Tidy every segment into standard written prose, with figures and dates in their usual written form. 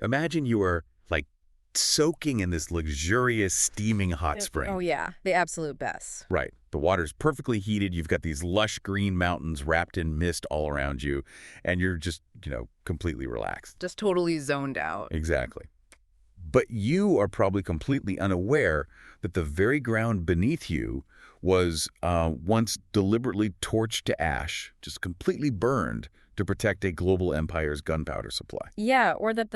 Imagine you are, like, soaking in this luxurious, steaming hot spring. Oh, yeah, the absolute best. Right. The water's perfectly heated. You've got these lush green mountains wrapped in mist all around you, and you're just, completely relaxed. Just totally zoned out. Exactly. But you are probably completely unaware that the very ground beneath you was once deliberately torched to ash, just completely burned to protect a global empire's gunpowder supply. Yeah, or that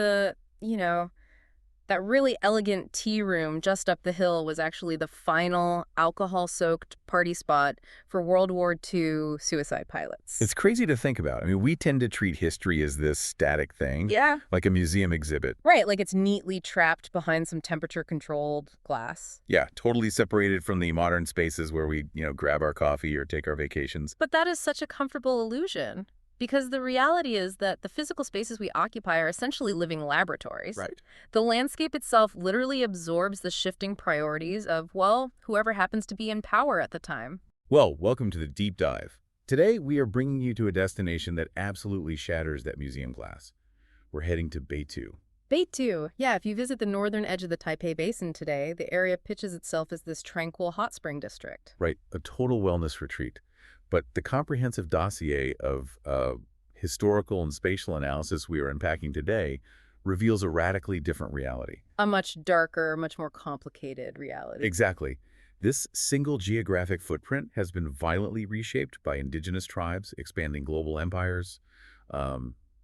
that really elegant tea room just up the hill was actually the final alcohol-soaked party spot for World War II suicide pilots. It's crazy to think about. I mean, we tend to treat history as this static thing, Yeah. like a museum exhibit. Right, like it's neatly trapped behind some temperature-controlled glass. Yeah, totally separated from the modern spaces where we, grab our coffee or take our vacations. But that is such a comfortable illusion. Because the reality is that the physical spaces we occupy are essentially living laboratories. Right. The landscape itself literally absorbs the shifting priorities of, well, whoever happens to be in power at the time. Well, welcome to the deep dive. Today, we are bringing you to a destination that absolutely shatters that museum glass. We're heading to Beitou. Beitou. Yeah, if you visit the northern edge of the Taipei Basin today, the area pitches itself as this tranquil hot spring district. Right, a total wellness retreat. But the comprehensive dossier of historical and spatial analysis we are unpacking today reveals a radically different reality. A much darker, much more complicated reality. Exactly. This single geographic footprint has been violently reshaped by indigenous tribes, expanding global empires,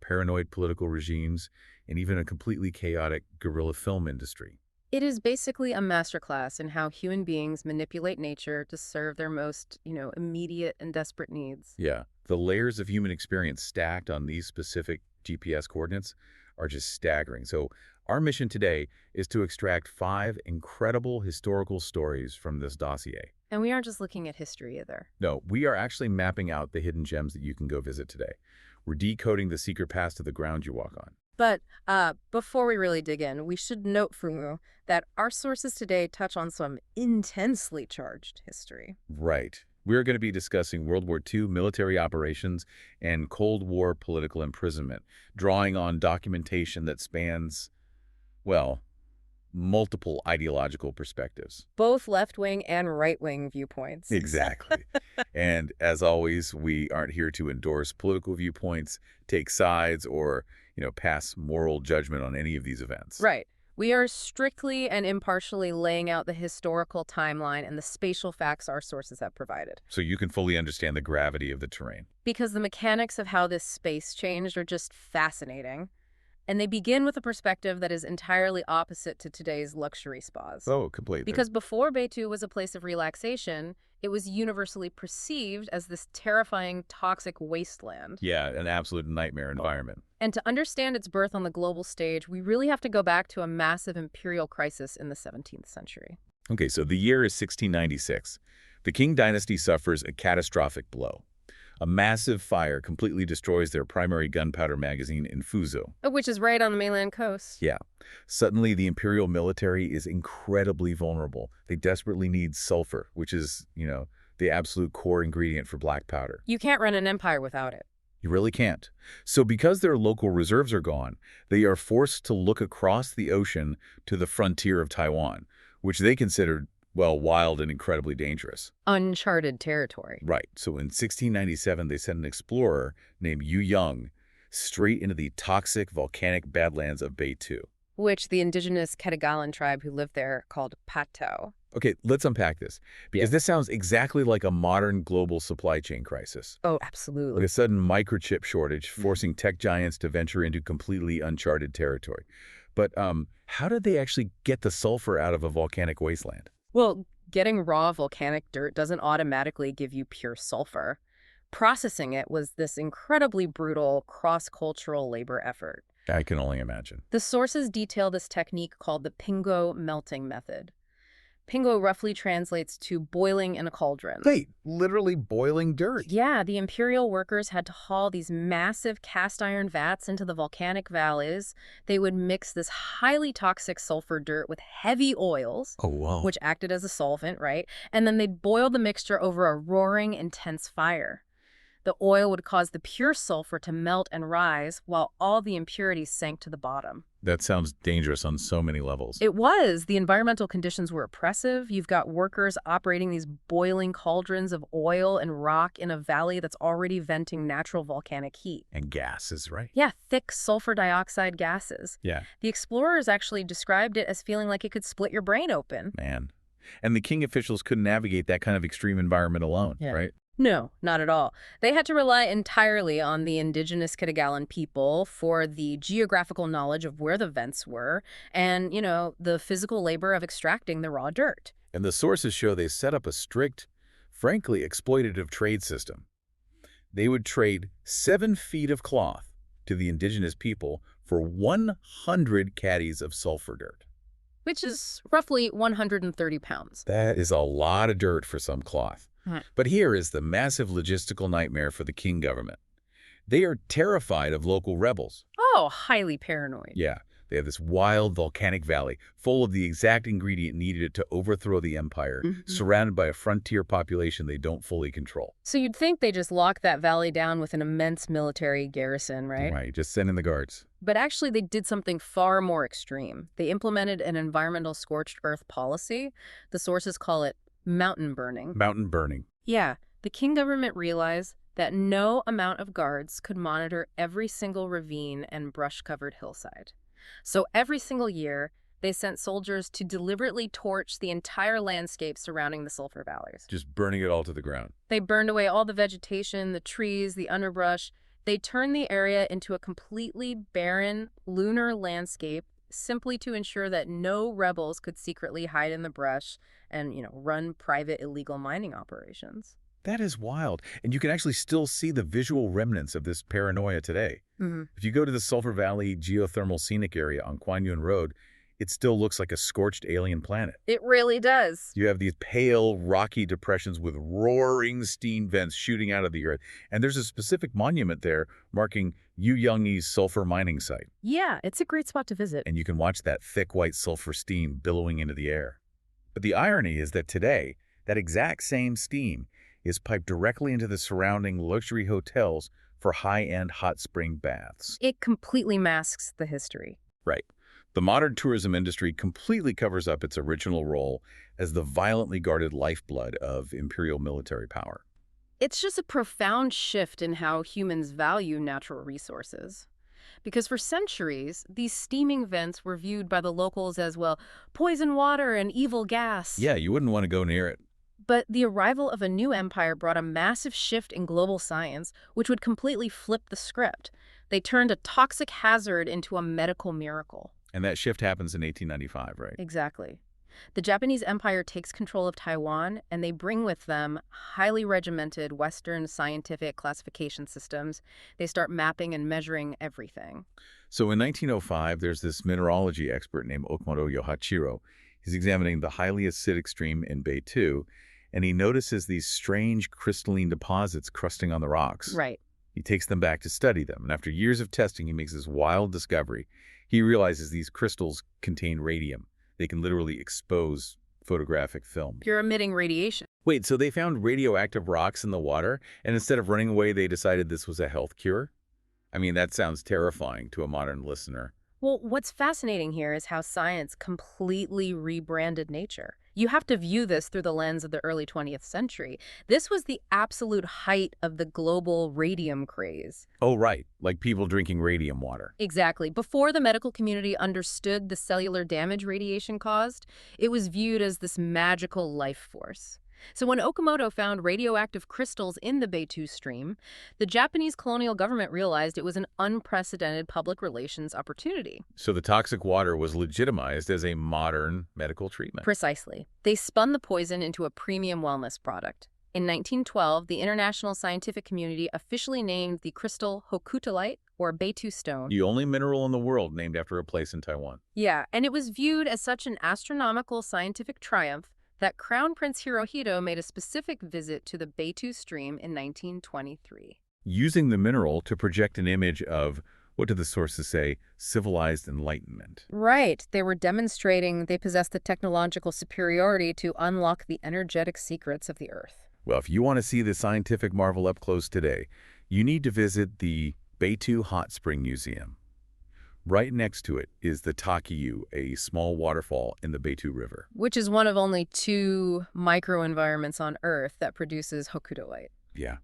paranoid political regimes, and even a completely chaotic guerrilla film industry. It is basically a masterclass in how human beings manipulate nature to serve their most, immediate and desperate needs. Yeah, the layers of human experience stacked on these specific GPS coordinates are just staggering. So our mission today is to extract 5 incredible historical stories from this dossier. And we aren't just looking at history either. No, we are actually mapping out the hidden gems that you can go visit today. We're decoding the secret paths to the ground you walk on. But before we really dig in, we should note, Fumu, that our sources today touch on some intensely charged history. Right. We're going to be discussing World War II military operations and Cold War political imprisonment, drawing on documentation that spans, well, multiple ideological perspectives. Both left-wing and right-wing viewpoints. Exactly. And as always, we aren't here to endorse political viewpoints, take sides, or, pass moral judgment on any of these events. Right. We are strictly and impartially laying out the historical timeline and the spatial facts our sources have provided. So you can fully understand the gravity of the terrain. Because the mechanics of how this space changed are just fascinating. And they begin with a perspective that is entirely opposite to today's luxury spas. Oh, completely. Because before Beitou was a place of relaxation, it was universally perceived as this terrifying, toxic wasteland. Yeah, an absolute nightmare environment. And to understand its birth on the global stage, we really have to go back to a massive imperial crisis in the 17th century. Okay, so the year is 1696. The Qing dynasty suffers a catastrophic blow. A massive fire completely destroys their primary gunpowder magazine in Fuzhou. Which is right on the mainland coast. Yeah. Suddenly, the imperial military is incredibly vulnerable. They desperately need sulfur, which is, the absolute core ingredient for black powder. You can't run an empire without it. You really can't. So because their local reserves are gone, they are forced to look across the ocean to the frontier of Taiwan, which they considered, well, wild and incredibly dangerous. Uncharted territory. Right. So in 1697, they sent an explorer named Yu Young straight into the toxic volcanic badlands of Beitou. Which the indigenous Ketagalan tribe who lived there called Pato. Okay, let's unpack this, because this sounds exactly like a modern global supply chain crisis. Oh, Like absolutely. a sudden microchip shortage forcing tech giants to venture into completely uncharted territory. But how did they actually get the sulfur out of a volcanic wasteland? Well, getting raw volcanic dirt doesn't automatically give you pure sulfur. Processing it was this incredibly brutal cross-cultural labor effort. I can only imagine. The sources detail this technique called the pingo melting method. Pingo roughly translates to boiling in a cauldron. Wait, literally boiling dirt. Yeah, the imperial workers had to haul these massive cast iron vats into the volcanic valleys. They would mix this highly toxic sulfur dirt with heavy oils, Oh, wow. which acted as a solvent, right? And then they'd boil the mixture over a roaring, intense fire. The oil would cause the pure sulfur to melt and rise, while all the impurities sank to the bottom. That sounds dangerous on so many levels. It was. The environmental conditions were oppressive. You've got workers operating these boiling cauldrons of oil and rock in a valley that's already venting natural volcanic heat. And gases, right? Yeah, thick sulfur dioxide gases. Yeah. The explorers actually described it as feeling like it could split your brain open. Man. And the king officials couldn't navigate that kind of extreme environment alone, right? No, not at all. They had to rely entirely on the indigenous Kitagalan people for the geographical knowledge of where the vents were and, the physical labor of extracting the raw dirt. And the sources show they set up a strict, frankly exploitative trade system. They would trade 7 feet of cloth to the indigenous people for 100 caddies of sulfur dirt. Which is roughly 130 pounds. That is a lot of dirt for some cloth. But here is the massive logistical nightmare for the Qing government. They are terrified of local rebels. Oh, highly paranoid. Yeah, they have this wild volcanic valley full of the exact ingredient needed to overthrow the empire, surrounded by a frontier population they don't fully control. So you'd think they just locked that valley down with an immense military garrison, right? Right, just send in the guards. But actually they did something far more extreme. They implemented an environmental scorched earth policy. The sources call it mountain burning. Mountain burning. Yeah, the Qing government realized that no amount of guards could monitor every single ravine and brush-covered hillside. So every single year, they sent soldiers to deliberately torch the entire landscape surrounding the sulfur valleys. Just burning it all to the ground. They burned away all the vegetation, the trees, the underbrush. They turned the area into a completely barren, lunar landscape simply to ensure that no rebels could secretly hide in the brush and, run private illegal mining operations. That is wild. And you can actually still see the visual remnants of this paranoia today. If you go to the Sulphur Valley geothermal scenic area on Kuan Yin Road, it still looks like a scorched alien planet. It really does. You have these pale, rocky depressions with roaring steam vents shooting out of the earth. And there's a specific monument there marking Yu Yangyi's sulfur mining site. Yeah, it's a great spot to visit. And you can watch that thick white sulfur steam billowing into the air. But the irony is that today, that exact same steam is piped directly into the surrounding luxury hotels for high-end hot spring baths. It completely masks the history. Right. The modern tourism industry completely covers up its original role as the violently guarded lifeblood of imperial military power. It's just a profound shift in how humans value natural resources. Because for centuries, these steaming vents were viewed by the locals as, poison water and evil gas. Yeah, you wouldn't want to go near it. But the arrival of a new empire brought a massive shift in global science, which would completely flip the script. They turned a toxic hazard into a medical miracle. And that shift happens in 1895, right? Exactly. The Japanese Empire takes control of Taiwan, and they bring with them highly regimented Western scientific classification systems. They start mapping and measuring everything. So in 1905, there's this mineralogy expert named Okamoto Yohachiro. He's examining the highly acidic stream in Beitou, and he notices these strange crystalline deposits crusting on the rocks. Right. He takes them back to study them, and after years of testing, he makes this wild discovery. He realizes these crystals contain radium. They can literally expose photographic film. You're emitting radiation. Wait, so they found radioactive rocks in the water, and instead of running away, they decided this was a health cure? I mean, that sounds terrifying to a modern listener. Well, what's fascinating here is how science completely rebranded nature. You have to view this through the lens of the early 20th century. This was the absolute height of the global radium craze. Oh, right. Like people drinking radium water. Exactly. Before the medical community understood the cellular damage radiation caused, it was viewed as this magical life force. So when Okamoto found radioactive crystals in the Beitou stream, the Japanese colonial government realized it was an unprecedented public relations opportunity. So the toxic water was legitimized as a modern medical treatment. Precisely. They spun the poison into a premium wellness product. In 1912, the international scientific community officially named the crystal Hokutolite, or Beitou stone. The only mineral in the world named after a place in Taiwan. Yeah, and it was viewed as such an astronomical scientific triumph that Crown Prince Hirohito made a specific visit to the Beitou stream in 1923. Using the mineral to project an image of, what do the sources say, civilized enlightenment. Right. They were demonstrating they possessed the technological superiority to unlock the energetic secrets of the Earth. Well, if you want to see the scientific marvel up close today, you need to visit the Beitou Hot Spring Museum. Right next to it is the Takiyu, a small waterfall in the Beitou River. Which is one of only 2 microenvironments on Earth that produces Hokutolite. Yeah.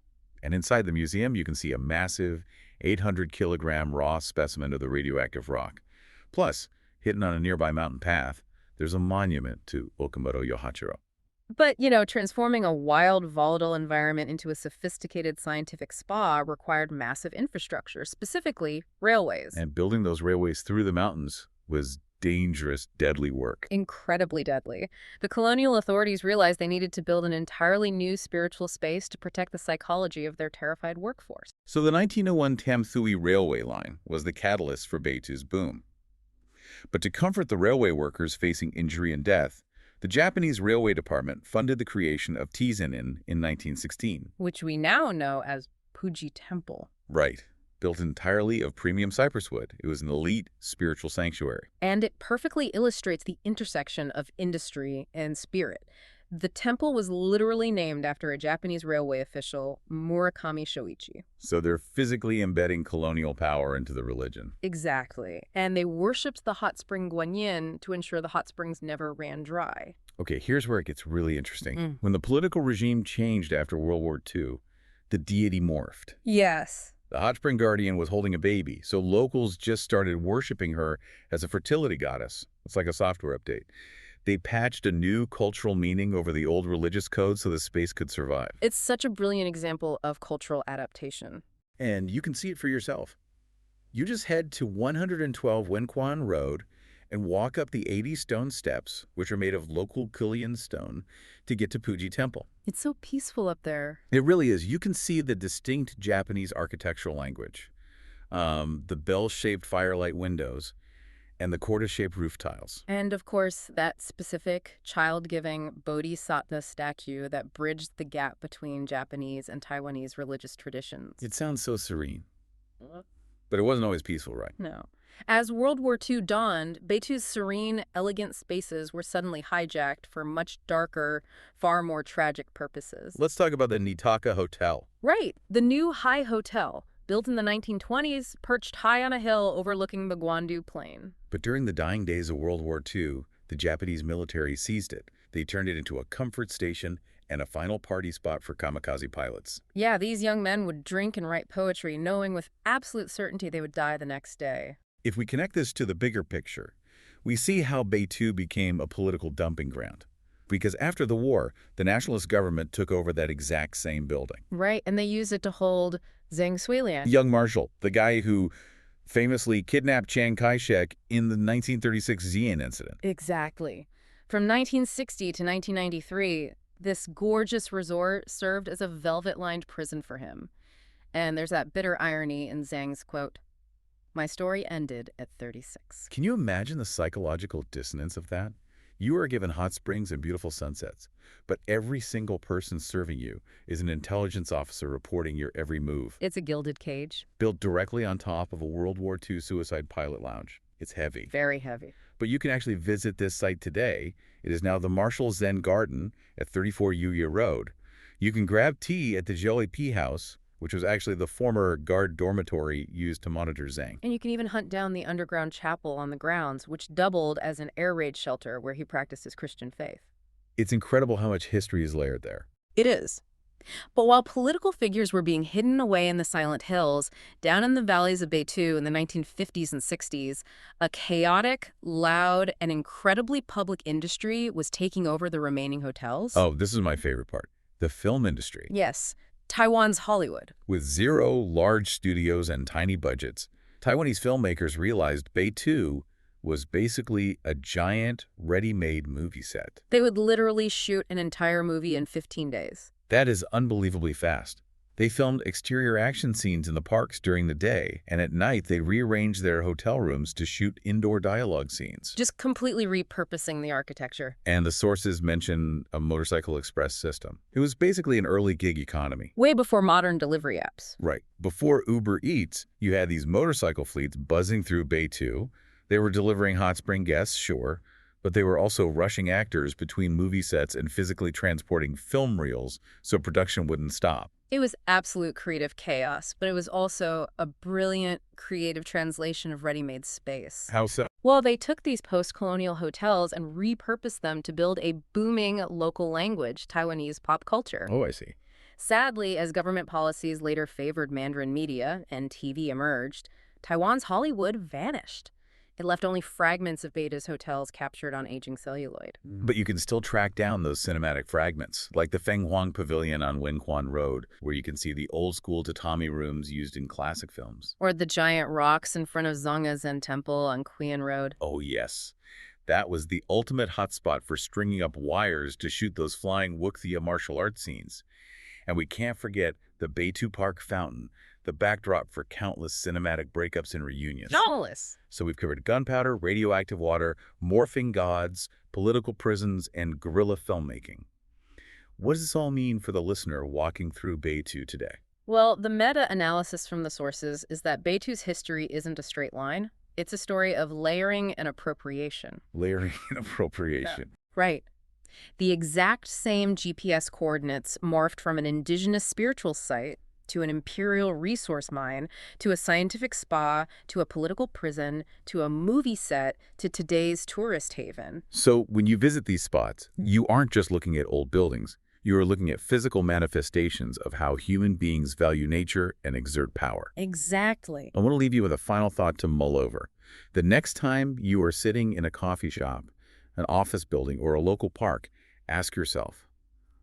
And inside the museum, you can see a massive 800-kilogram raw specimen of the radioactive rock. Plus, hidden on a nearby mountain path, there's a monument to Okamoto Yohachiro. But, transforming a wild, volatile environment into a sophisticated scientific spa required massive infrastructure, specifically railways. And building those railways through the mountains was dangerous, deadly work. Incredibly deadly. The colonial authorities realized they needed to build an entirely new spiritual space to protect the psychology of their terrified workforce. So the 1901 Tamsui railway line was the catalyst for Beitou's boom. But to comfort the railway workers facing injury and death, the Japanese Railway Department funded the creation of Tizenin in 1916. Which we now know as Puji Temple. Right. Built entirely of premium cypress wood. It was an elite spiritual sanctuary. And it perfectly illustrates the intersection of industry and spirit. The temple was literally named after a Japanese railway official, Murakami Shoichi. So they're physically embedding colonial power into the religion. Exactly. And they worshipped the hot spring Guanyin to ensure the hot springs never ran dry. Okay, here's where it gets really interesting. When the political regime changed after World War II, the deity morphed. Yes. The hot spring guardian was holding a baby, so locals just started worshiping her as a fertility goddess. It's like a software update. They patched a new cultural meaning over the old religious code so the space could survive. It's such a brilliant example of cultural adaptation. And you can see it for yourself. You just head to 112 Wenquan Road and walk up the 80 stone steps, which are made of local Kilian stone, to get to Puji Temple. It's so peaceful up there. It really is. You can see the distinct Japanese architectural language, the bell-shaped firelight windows, and the quarter-shaped roof tiles. And, of course, that specific child-giving bodhisattva statue that bridged the gap between Japanese and Taiwanese religious traditions. It sounds so serene. But it wasn't always peaceful, right? No. As World War II dawned, Beitou's serene, elegant spaces were suddenly hijacked for much darker, far more tragic purposes. Let's talk about the Nitaka Hotel. Right. The new High Hotel, built in the 1920s, perched high on a hill overlooking the Guandu Plain. But during the dying days of World War II, the Japanese military seized it. They turned it into a comfort station and a final party spot for kamikaze pilots. Yeah, these young men would drink and write poetry, knowing with absolute certainty they would die the next day. If we connect this to the bigger picture, we see how Beitou became a political dumping ground. Because after the war, the nationalist government took over that exact same building. Right, and they used it to hold Zhang Suilian. Young Marshal, the guy who famously kidnapped Chiang Kai-shek in the 1936 Xi'an incident. Exactly. From 1960 to 1993, this gorgeous resort served as a velvet-lined prison for him. And there's that bitter irony in Zhang's quote, "My story ended at 36. Can you imagine the psychological dissonance of that? You are given hot springs and beautiful sunsets, but every single person serving you is an intelligence officer reporting your every move. It's a gilded cage. Built directly on top of a World War II suicide pilot lounge. It's heavy. Very heavy. But you can actually visit this site today. It is now the Marshal Zen Garden at 34 Yuya Road. You can grab tea at the Jolie House, which was actually the former guard dormitory used to monitor Zhang. And you can even hunt down the underground chapel on the grounds, which doubled as an air raid shelter where he practiced his Christian faith. It's incredible how much history is layered there. It is. But while political figures were being hidden away in the Silent Hills, down in the valleys of Beitou in the 1950s and 60s, a chaotic, loud, and incredibly public industry was taking over the remaining hotels. Oh, this is my favorite part. The film industry. Yes. Taiwan's Hollywood. With 0 large studios and tiny budgets, Taiwanese filmmakers realized Beitou was basically a giant, ready-made movie set. They would literally shoot an entire movie in 15 days. That is unbelievably fast. They filmed exterior action scenes in the parks during the day, and at night they rearranged their hotel rooms to shoot indoor dialogue scenes. Just completely repurposing the architecture. And the sources mention a motorcycle express system. It was basically an early gig economy. Way before modern delivery apps. Right. Before Uber Eats, you had these motorcycle fleets buzzing through Beitou. They were delivering hot spring guests, sure, But they were also rushing actors between movie sets and physically transporting film reels so production wouldn't stop. It was absolute creative chaos, but it was also a brilliant creative translation of ready-made space. How so? Well, they took these post-colonial hotels and repurposed them to build a booming local language, Taiwanese pop culture. Oh, I see. Sadly, as government policies later favored Mandarin media and TV emerged, Taiwan's Hollywood vanished. It left only fragments of Beidou's hotels captured on aging celluloid. But you can still track down those cinematic fragments, like the Feng Huang Pavilion on Wenquan Road, where you can see the old-school tatami rooms used in classic films. Or the giant rocks in front of Marshal Zen Temple on Qian Road. Oh, yes. That was the ultimate hotspot for stringing up wires to shoot those flying wuxia martial arts scenes. And we can't forget the Beitou Park fountain, the backdrop for countless cinematic breakups and reunions. Flawless. So we've covered gunpowder, radioactive water, morphing gods, political prisons, and guerrilla filmmaking. What does this all mean for the listener walking through Beitou today? Well, the meta-analysis from the sources is that Beitou's history isn't a straight line. It's a story of layering and appropriation. Layering and appropriation. Right. The exact same GPS coordinates morphed from an indigenous spiritual site to an imperial resource mine, to a scientific spa, to a political prison, to a movie set, to today's tourist haven. So when you visit these spots, you aren't just looking at old buildings. You are looking at physical manifestations of how human beings value nature and exert power. Exactly. I want to leave you with a final thought to mull over. The next time you are sitting in a coffee shop, an office building, or a local park, ask yourself,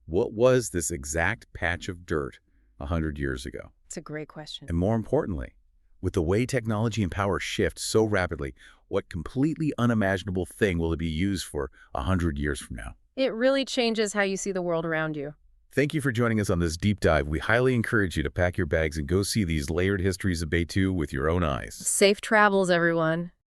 what was this exact patch of dirt 100 years ago? It's a great question. And more importantly, with the way technology and power shift so rapidly, what completely unimaginable thing will it be used for 100 years from now? It really changes how you see the world around you. Thank you for joining us on this deep dive. We highly encourage you to pack your bags and go see these layered histories of Beitou with your own eyes. Safe travels, everyone.